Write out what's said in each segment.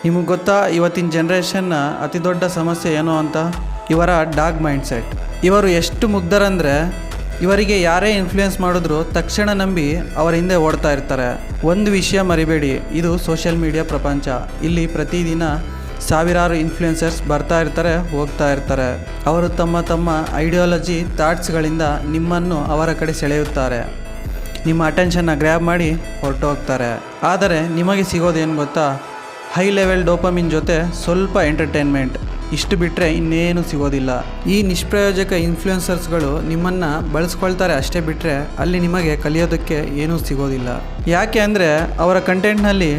ನಿಮಗೆ ಗೊತ್ತಾ ಇವತ್ತಿನ ಜನ್ರೇಷನ್ನ ಅತಿ ದೊಡ್ಡ ಸಮಸ್ಯೆ ಏನು ಅಂತ? ಇವರ ಡಾಗ್ ಮೈಂಡ್ಸೆಟ್. ಇವರು ಎಷ್ಟು ಮುಗ್ಧರಂದರೆ ಇವರಿಗೆ ಯಾರೇ ಇನ್ಫ್ಲೂಯೆನ್ಸ್ ಮಾಡಿದ್ರು ತಕ್ಷಣ ನಂಬಿ ಅವರ ಹಿಂದೆ ಓಡ್ತಾ ಇರ್ತಾರೆ. ಒಂದು ವಿಷಯ ಮರಿಬೇಡಿ, ಇದು ಸೋಷಿಯಲ್ ಮೀಡಿಯಾ ಪ್ರಪಂಚ. ಇಲ್ಲಿ ಪ್ರತಿದಿನ ಸಾವಿರಾರು ಇನ್ಫ್ಲೂಯೆನ್ಸರ್ಸ್ ಬರ್ತಾ ಇರ್ತಾರೆ, ಹೋಗ್ತಾ ಇರ್ತಾರೆ. ಅವರು ತಮ್ಮ ಐಡಿಯಾಲಜಿ ಥಾಟ್ಸ್ಗಳಿಂದ ನಿಮ್ಮನ್ನು ಅವರ ಕಡೆ ಸೆಳೆಯುತ್ತಾರೆ. ನಿಮ್ಮ ಅಟೆನ್ಷನ್ನ ಗ್ರ್ಯಾಬ್ ಮಾಡಿ ಹೊರಟು ಹೋಗ್ತಾರೆ. ಆದರೆ ನಿಮಗೆ ಸಿಗೋದೇನು ಗೊತ್ತಾ? ಹೈ ಲೆವೆಲ್ ಡೋಪಮಿನ್ ಜೊತೆ ಸ್ವಲ್ಪ ಎಂಟರ್ಟೈನ್ಮೆಂಟ್. ಇಷ್ಟು ಬಿಟ್ಟರೆ ಇನ್ನೇನು ಸಿಗೋದಿಲ್ಲ. ಈ ನಿಷ್ಪ್ರಯೋಜಕ ಇನ್ಫ್ಲೂಯೆನ್ಸರ್ಸ್ಗಳು ನಿಮ್ಮನ್ನು ಬಳಸ್ಕೊಳ್ತಾರೆ ಅಷ್ಟೇ ಬಿಟ್ಟರೆ ಅಲ್ಲಿ ನಿಮಗೆ ಕಲಿಯೋದಕ್ಕೆ ಏನೂ ಸಿಗೋದಿಲ್ಲ. ಯಾಕೆ ಅಂದರೆ ಅವರ ಕಂಟೆಂಟ್ನಲ್ಲಿ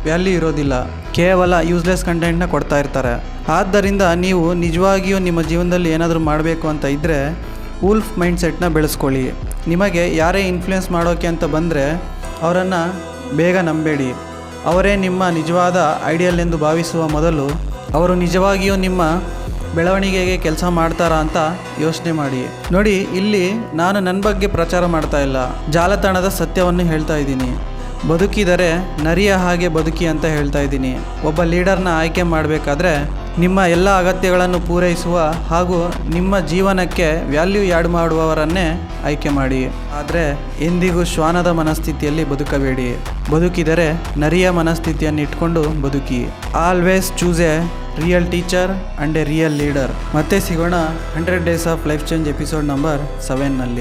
ವ್ಯಾಲ್ಯೂ ಇರೋದಿಲ್ಲ, ಕೇವಲ ಯೂಸ್ಲೆಸ್ ಕಂಟೆಂಟ್ನ ಕೊಡ್ತಾ ಇರ್ತಾರೆ. ಆದ್ದರಿಂದ ನೀವು ನಿಜವಾಗಿಯೂ ನಿಮ್ಮ ಜೀವನದಲ್ಲಿ ಏನಾದರೂ ಮಾಡಬೇಕು ಅಂತ ಇದ್ದರೆ ವೂಲ್ಫ್ ಮೈಂಡ್ಸೆಟ್ನ ಬೆಳೆಸ್ಕೊಳ್ಳಿ. ನಿಮಗೆ ಯಾರೇ ಇನ್ಫ್ಲೂಯೆನ್ಸ್ ಮಾಡೋಕ್ಕೆ ಅಂತ ಬಂದರೆ ಅವರನ್ನು ಬೇಗ ನಂಬೇಡಿ. ಅವರೇ ನಿಮ್ಮ ನಿಜವಾದ ಐಡಿಯಲ್ ಎಂದು ಭಾವಿಸುವ ಮೊದಲು ಅವರು ನಿಜವಾಗಿಯೂ ನಿಮ್ಮ ಬೆಳವಣಿಗೆಗೆ ಕೆಲಸ ಮಾಡ್ತಾರಾ ಅಂತ ಯೋಚನೆ ಮಾಡಿ. ನೋಡಿ, ಇಲ್ಲಿ ನಾನು ನನ್ನ ಬಗ್ಗೆ ಪ್ರಚಾರ ಮಾಡ್ತಾ ಇಲ್ಲ, ಜಾಲತಾಣದ ಸತ್ಯವನ್ನು ಹೇಳ್ತಾ ಇದ್ದೀನಿ. ಬದುಕಿದರೆ ನರಿಯ ಹಾಗೆ ಬದುಕಿ ಅಂತ ಹೇಳ್ತಾ ಇದ್ದೀನಿ. ಒಬ್ಬ ಲೀಡರ್ನ ಆಯ್ಕೆ ಮಾಡಬೇಕಾದ್ರೆ ನಿಮ್ಮ ಎಲ್ಲ ಅಗತ್ಯಗಳನ್ನು ಪೂರೈಸುವ ಹಾಗೂ ನಿಮ್ಮ ಜೀವನಕ್ಕೆ ವ್ಯಾಲ್ಯೂ ಆ್ಯಡ್ ಮಾಡುವವರನ್ನೇ ಆಯ್ಕೆ ಮಾಡಿ. ಆದರೆ ಎಂದಿಗೂ ಶ್ವಾನದ ಮನಸ್ಥಿತಿಯಲ್ಲಿ ಬದುಕಬೇಡಿ. ಬದುಕಿದರೆ ನರಿಯ ಮನಸ್ಥಿತಿಯನ್ನು ಇಟ್ಕೊಂಡು ಬದುಕಿ. Always choose a real teacher and a real leader. ಮತ್ತೆ ಸಿಗೋಣ 100 days of life change episode number 7ನಲ್ಲಿ.